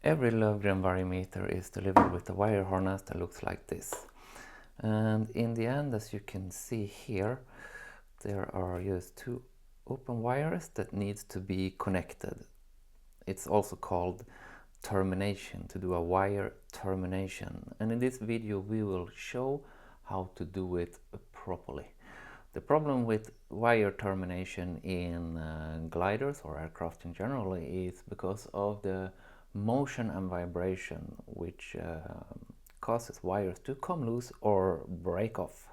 Every Löfgren variometer is delivered with a wire harness that looks like this. And in the end, as you can see here, there are just two open wires that needs to be connected. It's also called termination, to do a wire termination. And in this video we will show how to do it properly. The problem with wire termination in gliders or aircraft in general is because of the motion and vibration, which causes wires to come loose or break off.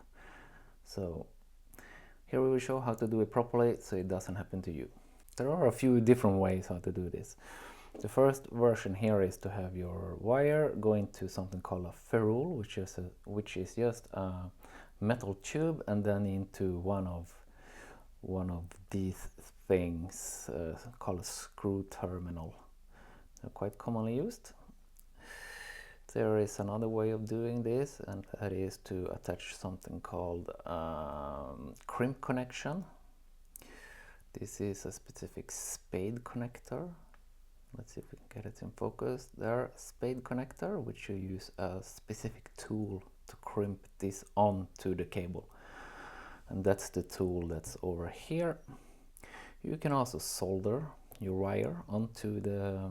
So here we will show how to do it properly so it doesn't happen to you. There are a few different ways how to do this. The first version here is to have your wire going to something called a ferrule, which is just a metal tube, and then into one of these things called a screw terminal. They're quite commonly used. There is another way of doing this, and that is to attach something called crimp connection. This is a specific spade connector. Let's see if we can get it in focus. There, spade connector, which you use a specific tool to crimp this onto the cable. And that's the tool that's over here. You can also solder your wire onto the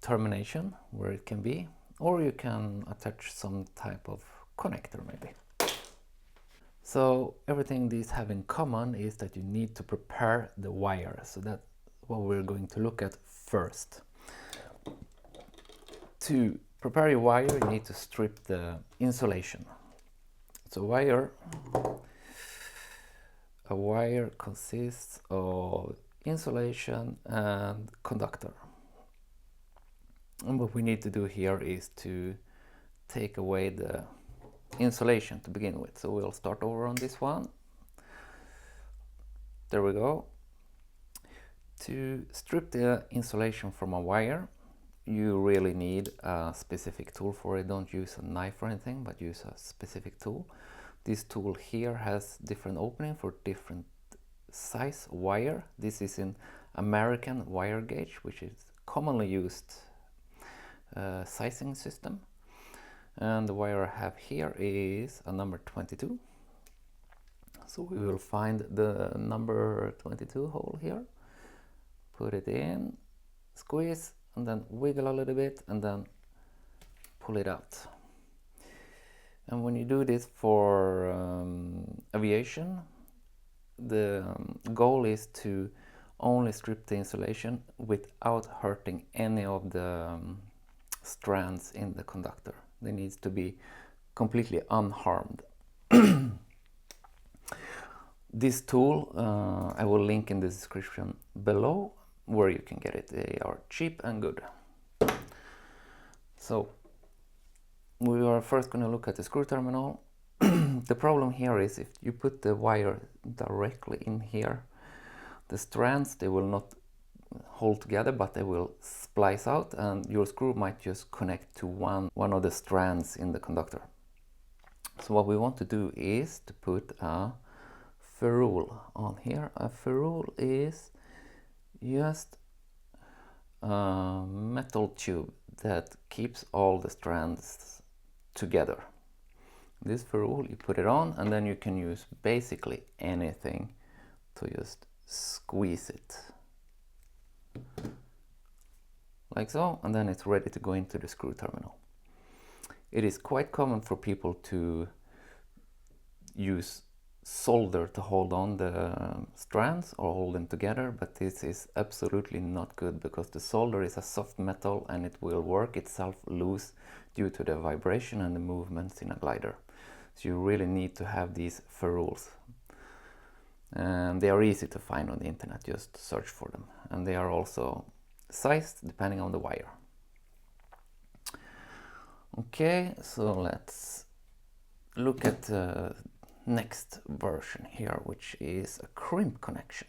termination where it can be, or you can attach some type of connector maybe. So everything these have in common is that you need to prepare the wire. So that's what we're going to look at first. To prepare your wire, you need to strip the insulation. So a wire consists of insulation and conductor. And what we need to do here is to take away the insulation to begin with. So we'll start over on this one. There we go. To strip the insulation from a wire, you really need a specific tool for it. Don't use a knife or anything, but use a specific tool. This tool here has different opening for different size wire. This is in American wire gauge, which is commonly used sizing system. And the wire I have here is a number 22. So we will find the number 22 hole here, put it in, squeeze, and then wiggle a little bit, and then pull it out. And when you do this for aviation, the goal is to only strip the insulation without hurting any of the strands in the conductor. They need to be completely unharmed. This tool I will link in the description below where you can get it. They are cheap and good. So we are first going to look at the screw terminal. The problem here is if you put the wire directly in here, the strands, they will not hold together, but they will splice out, and your screw might just connect to one of the strands in the conductor. So what we want to do is to put a ferrule on here. A ferrule is just a metal tube that keeps all the strands together. This ferrule, you put it on, and then you can use basically anything to just squeeze it. Like so, and then it's ready to go into the screw terminal. It is quite common for people to use solder to hold on the strands or hold them together, but this is absolutely not good because the solder is a soft metal and it will work itself loose due to the vibration and the movements in a glider. So you really need to have these ferrules. And they are easy to find on the internet, just search for them. And they are also sized depending on the wire. Okay, so let's look at the next version here, which is a crimp connection.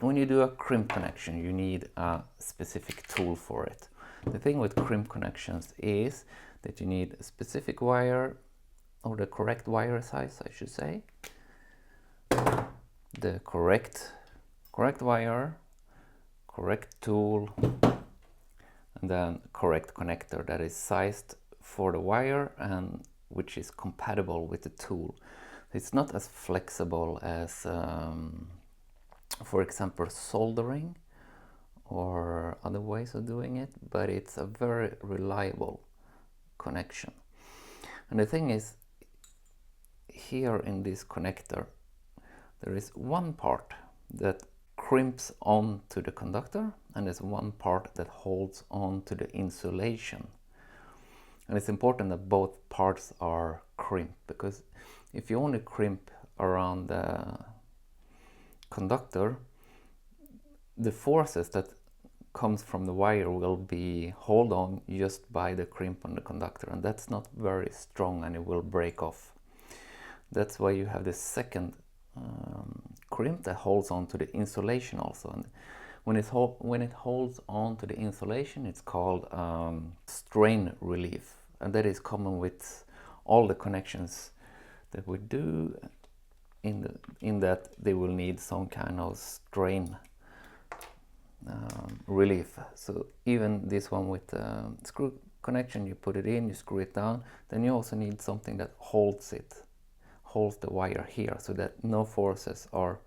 When you do a crimp connection, you need a specific tool for it. The thing with crimp connections is that you need a specific wire, or the correct wire size, I should say, the correct correct wire, correct tool, and then correct connector that is sized for the wire and which is compatible with the tool. It's not as flexible as, for example, soldering or other ways of doing it, but it's a very reliable connection. And the thing is, here in this connector, there is one part that crimps onto the conductor, and there's one part that holds on to the insulation. And it's important that both parts are crimped, because if you only crimp around the conductor, the forces that comes from the wire will be held on just by the crimp on the conductor, and that's not very strong and it will break off. That's why you have the second crimp that holds on to the insulation also. And when it holds on to the insulation, it's called strain relief, and that is common with all the connections that we do, in that they will need some kind of strain relief. So even this one with screw connection, you put it in, you screw it down, then you also need something that holds the wire here, so that no forces or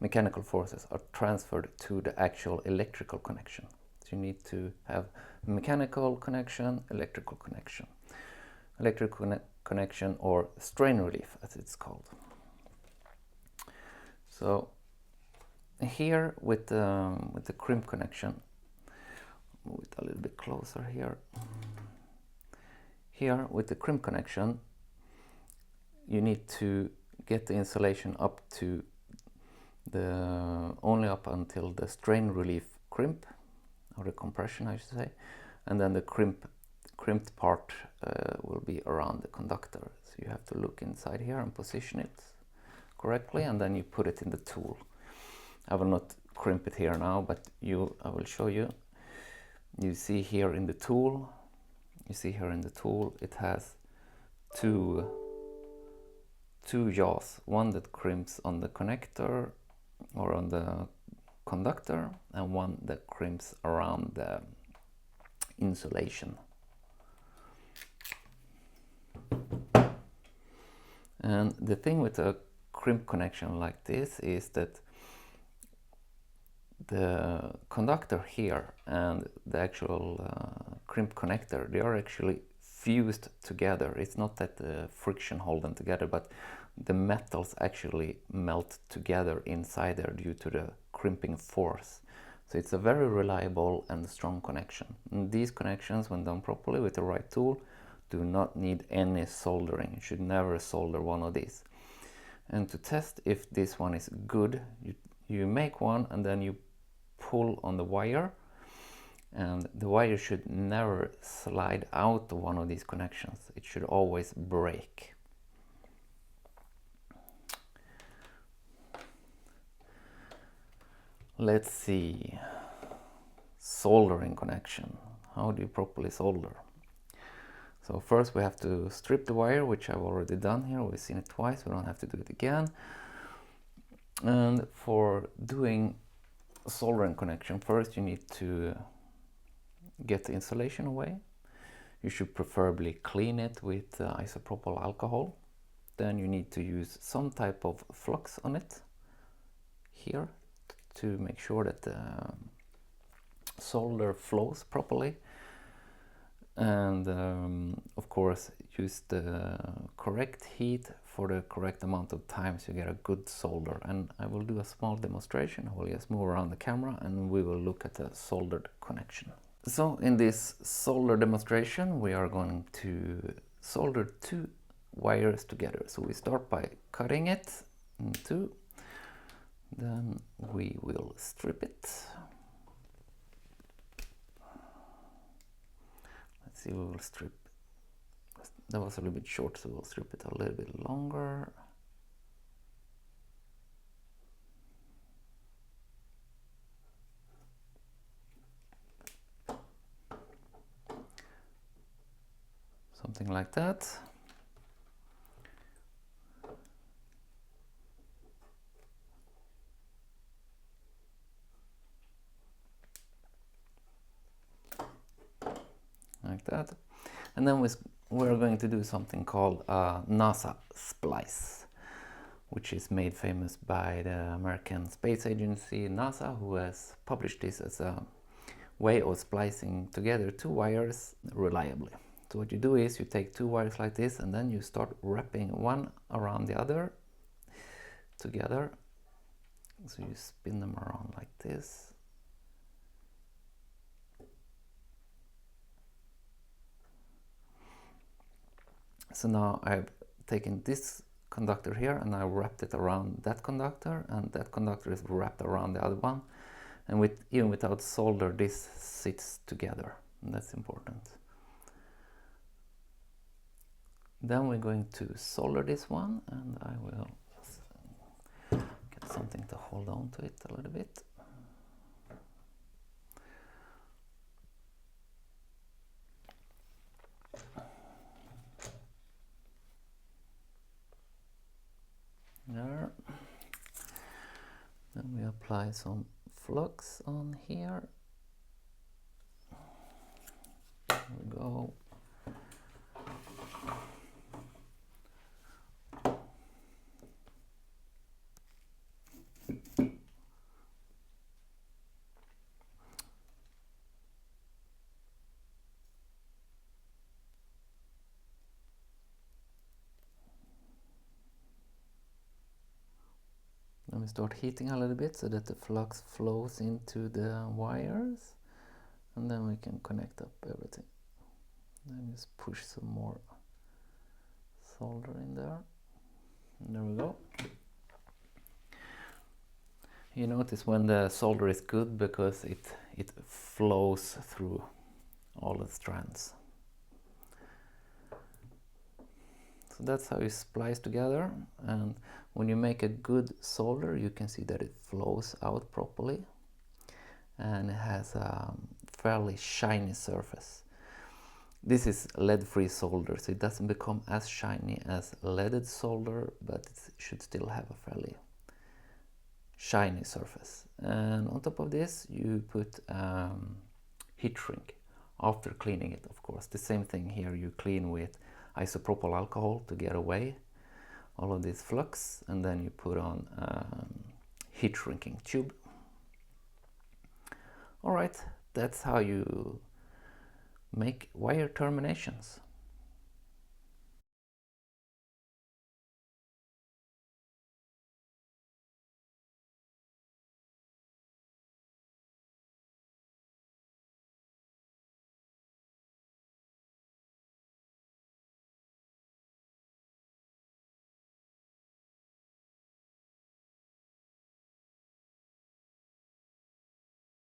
mechanical forces are transferred to the actual electrical connection. So you need to have mechanical connection, electrical connection, or strain relief as it's called. So here with the crimp connection, move it a little bit closer here. Here with the crimp connection, you need to get the insulation up to only up until the strain relief crimp, or the compression I should say, and then the crimped part will be around the conductor. So you have to look inside here and position it correctly, and then you put it in the tool. I will not crimp it here now, but I will show you. You see here in the tool, it has two jaws, one that crimps on the connector or on the conductor, and one that crimps around the insulation. And the thing with a crimp connection like this is that the conductor here and the actual crimp connector, they are actually fused together. It's not that the friction hold them together, but the metals actually melt together inside there due to the crimping force. So it's a very reliable and strong connection. And these connections, when done properly with the right tool, do not need any soldering. You should never solder one of these. And to test if this one is good, you make one and then you pull on the wire, and the wire should never slide out of one of these connections. It should always break. Let's see. Soldering connection. How do you properly solder? So first we have to strip the wire, which I've already done here. We've seen it twice, we don't have to do it again. And for doing a soldering connection, first you need to get the insulation away. You should preferably clean it with isopropyl alcohol. Then you need to use some type of flux on it here to make sure that the solder flows properly. And of course use the correct heat for the correct amount of time so you get a good solder. And I will do a small demonstration. I will just move around the camera and we will look at the soldered connection. So in this solder demonstration we are going to solder two wires together. So we start by cutting it in two, then we will strip it. Let's see, we will strip. That was a little bit short, so we'll strip it a little bit longer. Something like that. that. And then we're going to do something called a NASA splice, which is made famous by the American Space Agency, NASA, who has published this as a way of splicing together two wires reliably. So what you do is you take two wires like this, and then you start wrapping one around the other together. So you spin them around like this. So now I've taken this conductor here and I wrapped it around that conductor, and that conductor is wrapped around the other one. And even without solder, this sits together, and that's important. Then we're going to solder this one, and I will get something to hold on to it a little bit. There. Then we apply some flux on here. There we go. Then we start heating a little bit so that the flux flows into the wires, and then we can connect up everything. Then just push some more solder in there. And there we go. You notice when the solder is good because it flows through all the strands. So that's how you splice together, and when you make a good solder you can see that it flows out properly and it has a fairly shiny surface. This is lead-free solder, so it doesn't become as shiny as leaded solder, but it should still have a fairly shiny surface. And on top of this you put heat shrink after cleaning it, of course. The same thing here, you clean with isopropyl alcohol to get away all of this flux, and then you put on heat shrinking tube. Alright, that's how you make wire terminations.